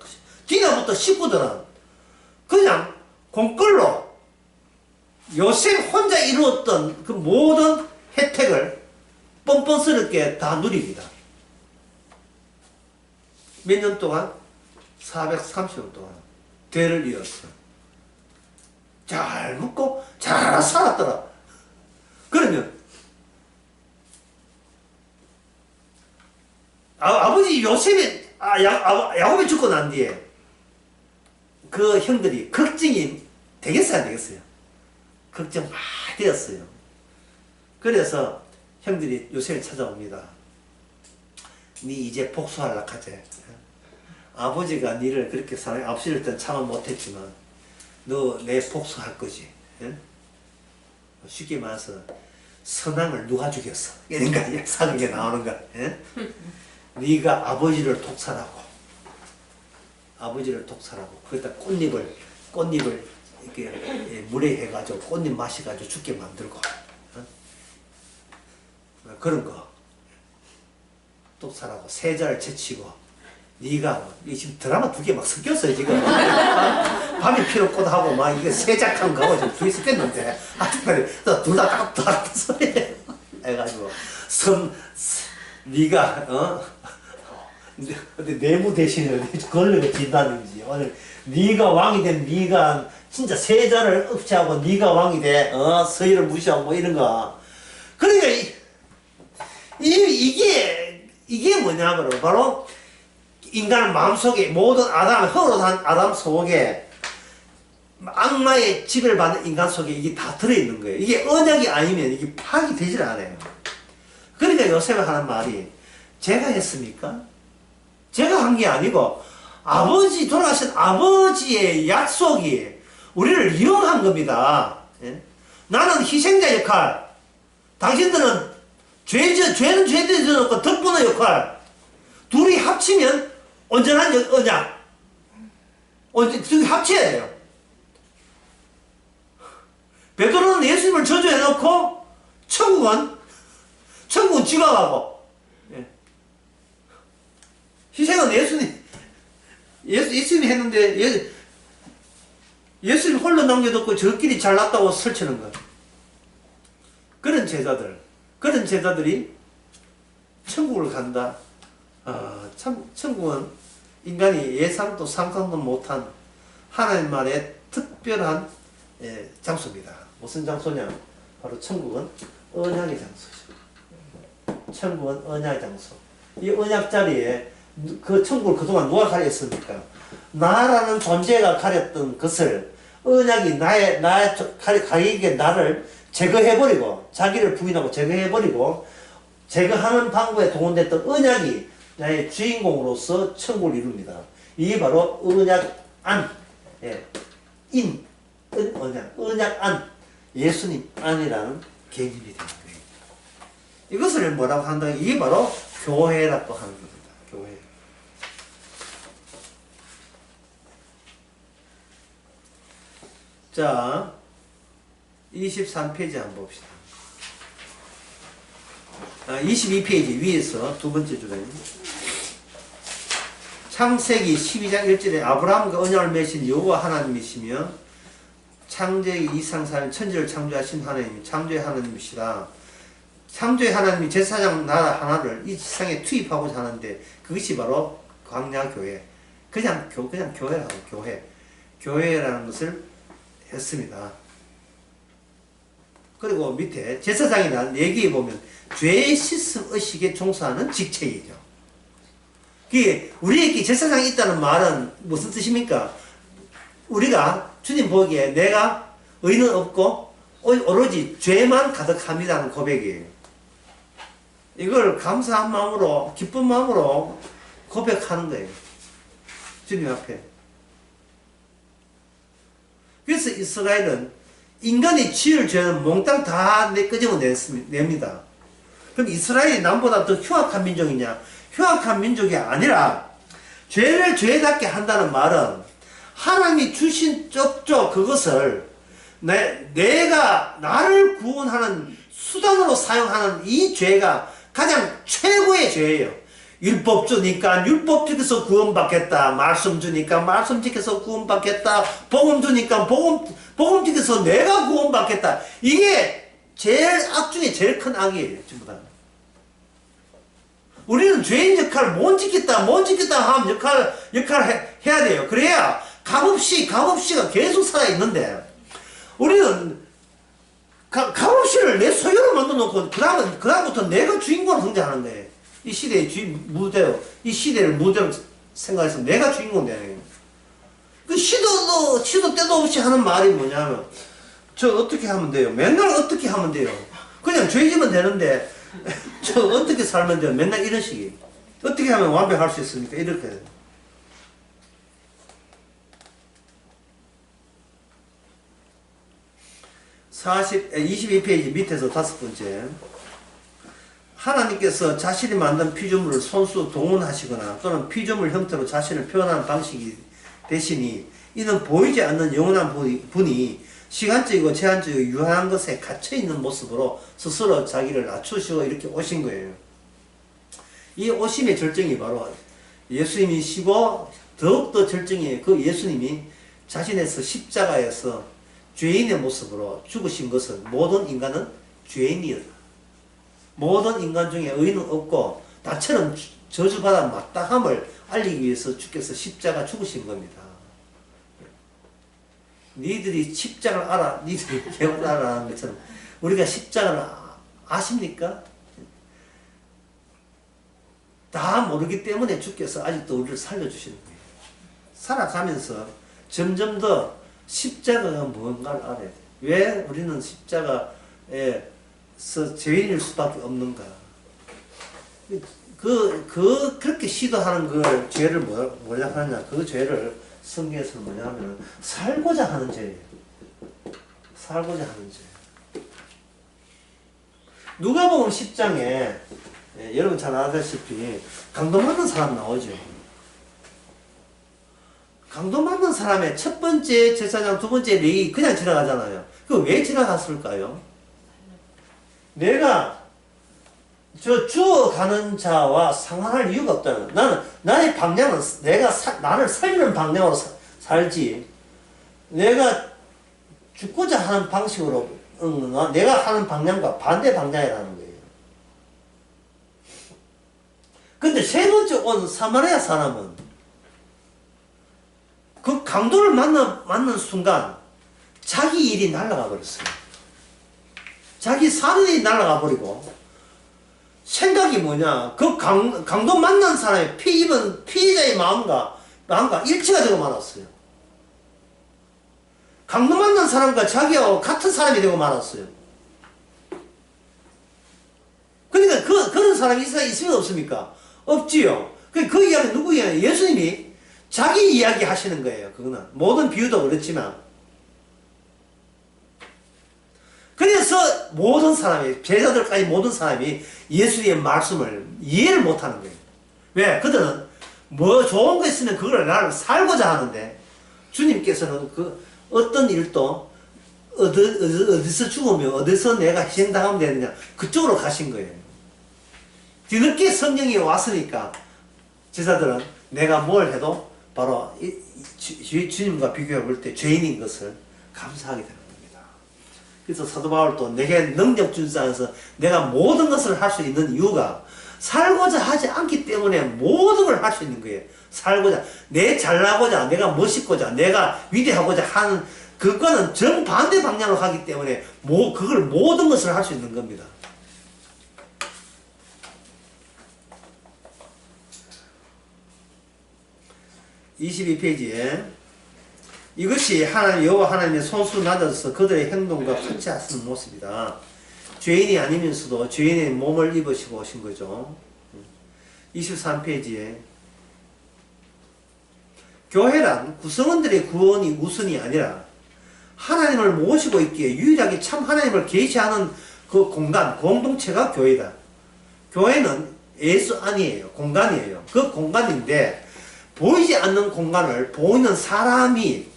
A: 뒤나부터 식구들은 그냥 공끌로 요셉 혼자 이루었던 그 모든 혜택을 뻔뻔스럽게 다 누립니다. 몇 년 동안? 430년 동안 대를 이었어. 잘 먹고 잘 살았더라. 그러면 아버지 요셉이 야곱이 죽고 난 뒤에 그 형들이 걱정이 되겠어요, 안 되겠어요? 걱정 많이 되었어요. 그래서 형들이 요셉을 찾아옵니다. 네 이제 복수하려고 하지. 아버지가 니를 그렇게 사랑해. 앞서일 땐 참아 못했지만 너 내 복수할 거지. 쉽게 말해서 선왕을 누가 죽였어? 이런 거 아니야? 사극에 나오는 거. 네가 아버지를 독살하고 거기다 꽃잎을 이렇게 물에 해가지고 꽃잎 마셔가지고 죽게 만들고 그런 거 독살하고 세자를 제치고 네가 지금 드라마 두 개 막 섞였어요 지금. 밤이 피로꽃하고 막 이게 세작한 거하고 지금 둘이 섞였는데 둘 다 똑같은 소리 해가지고 네가 근데 내무 대신에 권력을 진다는지 오늘 네가 왕이 된 네가 진짜 세자를 없애하고 네가 왕이 돼 서희를 무시하고 뭐 이런 거. 그러니까 이게 뭐냐면 바로 인간 마음속에 모든 헐어난 아담 속에 악마의 지배를 받는 인간 속에 이게 다 들어있는 거예요. 이게 언약이 아니면 이게 파악이 되질 않아요. 그러니까 요셉이 하는 말이 제가 했습니까? 제가 한 게 아니고 돌아가신 아버지의 약속이 우리를 이용한 겁니다. 나는 희생자 역할, 당신들은 죄는 죄대로 져놓고 덕분의 역할, 둘이 합치면 온전한 언약. 둘이 합쳐야 돼요. 베드로는 예수님을 저주해놓고 천국은 지각하고, 희생은 예수님이 했는데 예수님 홀로 남겨뒀고 저끼리 잘났다고 설치는 거예요. 그런 제자들이 천국을 간다. 참 천국은 인간이 예상도 상상도 못한 하나님만의 특별한 장소입니다. 무슨 장소냐? 바로 천국은 언약의 장소죠. 천국은 언약의 장소. 이 언약 자리에 그 천국을 그동안 누가 가렸습니까? 나라는 존재가 가렸던 것을 언약이 가리게 나를 제거해버리고 자기를 부인하고 제거해버리고 제거하는 방법에 동원됐던 언약이 나의 주인공으로서 천국을 이룹니다. 이게 바로 언약안, 언약안, 예수님 안이라는 개념이 되는 거예요. 이것을 뭐라고 한다? 이게 바로 교회라고 하는 겁니다. 교회. 자, 23페이지 한번 봅시다. 22페이지 위에서 두 번째 줄에 창세기 12장 1절에 아브라함과 언약을 맺으신 여호와 하나님이시며 창세기 이상사는 천지를 창조하신 하나님이 창조의 하나님이시라. 창조의 하나님이 제사장 나라 하나를 이 세상에 투입하고자 하는데 그것이 바로 광야교회. 그냥 교회라고 교회라는 것을 했습니다. 그리고 밑에 제사장이라는 얘기에 보면 죄 씻음 의식에 종사하는 직책이죠. 그게 우리에게 제사장이 있다는 말은 무슨 뜻입니까? 우리가 주님 보기에 내가 의는 없고 오로지 죄만 가득합니다는 고백이에요. 이걸 감사한 마음으로 기쁜 마음으로 고백하는 거예요. 주님 앞에. 그래서 이스라엘은 인간이 지을 죄는 몽땅 다 끄집어냅니다. 그럼 이스라엘이 남보다 더 흉악한 민족이냐? 흉악한 민족이 아니라 죄를 죄답게 한다는 말은 하나님이 주신 쪽쪽 그것을 내가 나를 구원하는 수단으로 사용하는 이 죄가 가장 최고의 죄예요. 율법 주니까 율법 지켜서 구원받겠다. 말씀 주니까 말씀 지켜서 구원받겠다. 복음 주니까 복음 지켜서 내가 구원받겠다. 이게 제일 악 중에 제일 큰 악이에요. 전부 다. 우리는 죄인 역할을 못 지켰다 하면 역할을 해야 돼요. 그래야 값없이가 계속 살아있는데, 우리는 값없이를 내 소유로 만들어놓고, 그다음부터 내가 주인공을 성장하는 거예요. 이 시대의 이 시대를 무대로 생각해서 내가 주인공 되는 거예요. 그 시도 때도 없이 하는 말이 뭐냐면, 저 어떻게 하면 돼요? 맨날 어떻게 하면 돼요? 그냥 죄지면 되는데, 저 어떻게 살면 돼요? 맨날 이런 식이에요. 어떻게 하면 완벽할 수 있습니까? 이렇게. 22페이지 밑에서 5번째. 하나님께서 자신이 만든 피조물을 손수 동원하시거나 또는 피조물 형태로 자신을 표현하는 방식이 되시니, 이는 보이지 않는 영원한 분이 시간적이고 제한적이고 유한한 것에 갇혀있는 모습으로 스스로 자기를 낮추시고 이렇게 오신 거예요. 이 오심의 절정이 바로 예수님이시고, 더욱더 절정이에요. 그 예수님이 자신에서 십자가에서 죄인의 모습으로 죽으신 것은 모든 인간은 죄인이었다. 모든 인간 중에 의인은 없고 나처럼 저주받아 마땅함을 알리기 위해서 주께서 십자가 죽으신 겁니다. 니들이 십자가를 알아, 니들이 개를 알아라는 것처럼 우리가 십자가를 아십니까? 다 모르기 때문에 주께서 아직도 우리를 살려주시는 거예요. 살아가면서 점점 더 십자가가 뭔가를 알아야 돼요. 왜 우리는 십자가에서 죄인일 수밖에 없는가? 그렇게 시도하는 그 죄를 뭐냐 하느냐? 그 죄를 성경에서는 뭐냐 하면 살고자 하는 죄예요. 살고자 하는 죄. 누가복음 10장에 여러분 잘 아다시피 강도 맞는 사람 나오죠. 강도 맞는 사람의 첫 번째 제사장, 두 번째 레위 그냥 지나가잖아요. 그 왜 지나갔을까요? 내가 죽어가는 자와 상관할 이유가 없다는 거예요. 나의 방향은 나를 살리는 방향으로 살지, 내가 죽고자 하는 방식으로 내가 하는 방향과 반대 방향이라는 거예요. 근데 세 번째 온 사마리아 사람은 그 강도를 만난 순간 자기 일이 날아가 버렸어요. 자기 사는이 날아가 버리고, 생각이 뭐냐, 그 강도 만난 사람의 피 입은 피해자의 마음과 일치가 되고 말았어요. 강도 만난 사람과 자기하고 같은 사람이 되고 말았어요. 그러니까 그런 사람이 있으면 없습니까? 없지요. 그 이야기는 누구 이야기? 예수님이 자기 이야기 하시는 거예요. 그거는 모든 비유도 그렇지만, 그래서 모든 사람이, 제자들까지 모든 사람이 예수님의 말씀을 이해를 못하는 거예요. 왜? 그들은 뭐 좋은 거 있으면 그걸 나를 살고자 하는데, 주님께서는 그 어떤 일도 어디서 죽으면 어디서 내가 희생당하면 되느냐, 그쪽으로 가신 거예요. 뒤늦게 성령이 왔으니까 제자들은 내가 뭘 해도 바로 주님과 비교해 볼 때 죄인인 것을 감사하게 되는 겁니다. 그래서 사도 바울도 내게 능력 준 자에서 내가 모든 것을 할 수 있는 이유가 살고자 하지 않기 때문에 모든 걸 할 수 있는 거예요. 살고자, 내 잘나고자, 내가 멋있고자, 내가 위대하고자 하는 그거는 정반대 방향으로 가기 때문에 그걸 모든 것을 할 수 있는 겁니다. (22페이지에) 이것이 여호와 하나님의 손수 낮아서 그들의 행동과 같이 하시는 모습이다. 죄인이 아니면서도 죄인의 몸을 입으시고 오신 거죠. 23페이지에 교회란 구성원들의 구원이 우선이 아니라 하나님을 모시고 있기에 유일하게 참 하나님을 계시하는 그 공간, 공동체가 교회다. 교회는 예수 안이에요. 공간이에요. 그 공간인데 보이지 않는 공간을 보이는 사람이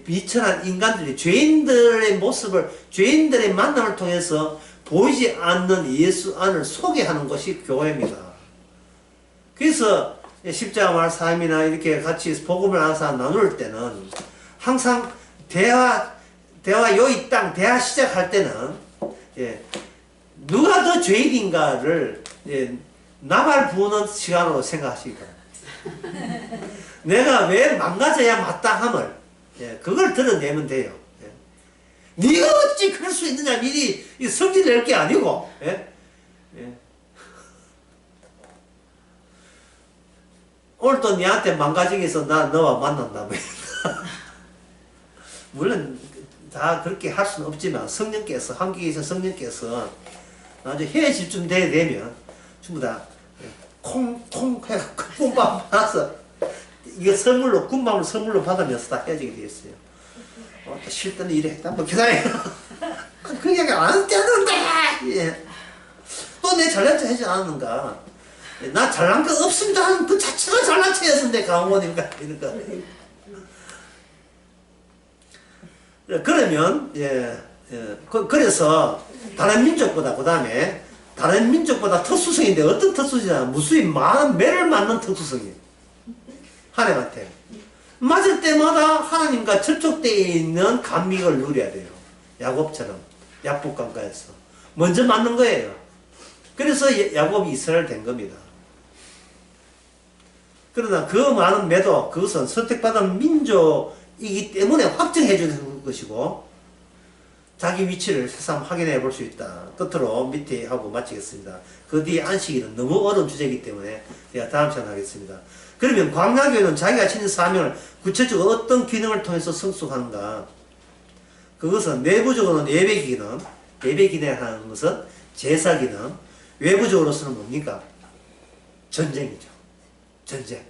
A: 비천한 인간들이 죄인들의 모습을 죄인들의 만남을 통해서 보이지 않는 예수 안을 소개하는 것이 교회입니다. 그래서 십자가 말 삶이나 이렇게 같이 복음을 나눌 때는 항상 대화 요이 땅 대화 시작할 때는 누가 더 죄인인가를 나발 부는 시간으로 생각하시기 바랍니다. 내가 왜 망가져야 마땅함을 그걸 드러내면 돼요. 네가 어찌 그럴 수 있느냐 미리 성질 낼 게 아니고 오늘 또 니한테 망가지기 위해서 나 너와 만난다며. 물론 다 그렇게 할 수는 없지만 성령께서 한국에서 성령께서 나중에 헤어질 쯤 되면 전부 다 콩콩 해갖고 군밤 받아서 이거 선물로 군밤을 선물로 받으면서 다 헤어지게 되었어요. 쉴 때는 이래 했다 뭐 기다려. 그 얘기 안 되는데 또 내 잘난 체 하지 않았는가. 나 잘난 거 없습니다 하는 그 자체가 잘난 체였는데 강원인가 이러니까. 그러면 그래서 다른 민족보다 그 다음에 다른 민족보다 특수성인데 어떤 특수성이냐 무수히 많은 매를 맞는 특수성이에요. 하나님한테 맞을 때마다 하나님과 접촉되어 있는 감믹을 누려야 돼요. 야곱처럼 약복강가에서 먼저 맞는 거예요. 그래서 야곱이 이스라엘 된 겁니다. 그러나 그 많은 매도 그것은 선택받은 민족이기 때문에 확정해 주는 것이고 자기 위치를 새삼 확인해 볼 수 있다. 끝으로 밑에 하고 마치겠습니다. 그 뒤에 안식일은 너무 어려운 주제이기 때문에 제가 다음 시간에 하겠습니다. 그러면 광야교회는 자기가 지닌 사명을 구체적으로 어떤 기능을 통해서 성숙하는가? 그것은 내부적으로는 예배 기능, 예배 기능하는 것은 제사 기능, 외부적으로서는 뭡니까? 전쟁이죠. 전쟁.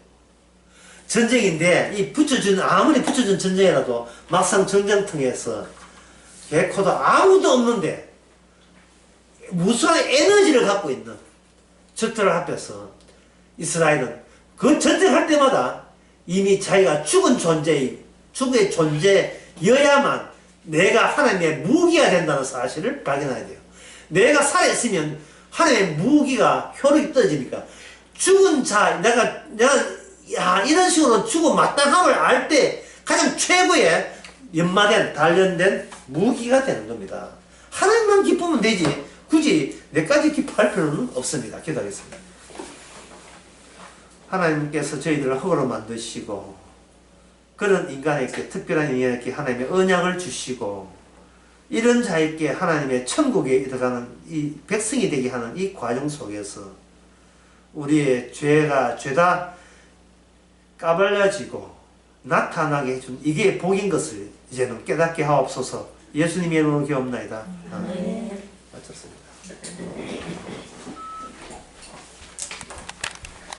A: 전쟁인데 이 아무리 붙여준 전쟁이라도 막상 전쟁통에서 개코도 아무도 없는데 무수한 에너지를 갖고 있는 적들을 앞에서 이스라엘은 그 전쟁할 때마다 이미 자기가 죽은 죽의 존재여야만 내가 하나님의 무기가 된다는 사실을 발견해야 돼요. 내가 살아있으면 하나님의 무기가 효력이 떨어지니까 죽은 자, 이런 식으로 죽어 마땅함을 알 때 가장 최고의 연마된, 단련된 무기가 되는 겁니다. 하나님만 기쁘면 되지, 굳이 내까지 기뻐할 필요는 없습니다. 기도하겠습니다. 하나님께서 저희들을 흙으로 만드시고, 그런 인간에게, 특별한 인간에게 하나님의 언약을 주시고, 이런 자에게 하나님의 천국에 들어가는 이 백성이 되게 하는 이 과정 속에서 우리의 죄다 까발려지고 나타나게 해준 이게 복인 것을 이제는 깨닫게 하옵소서. 예수님의 이름으로 기옵나이다. 아멘.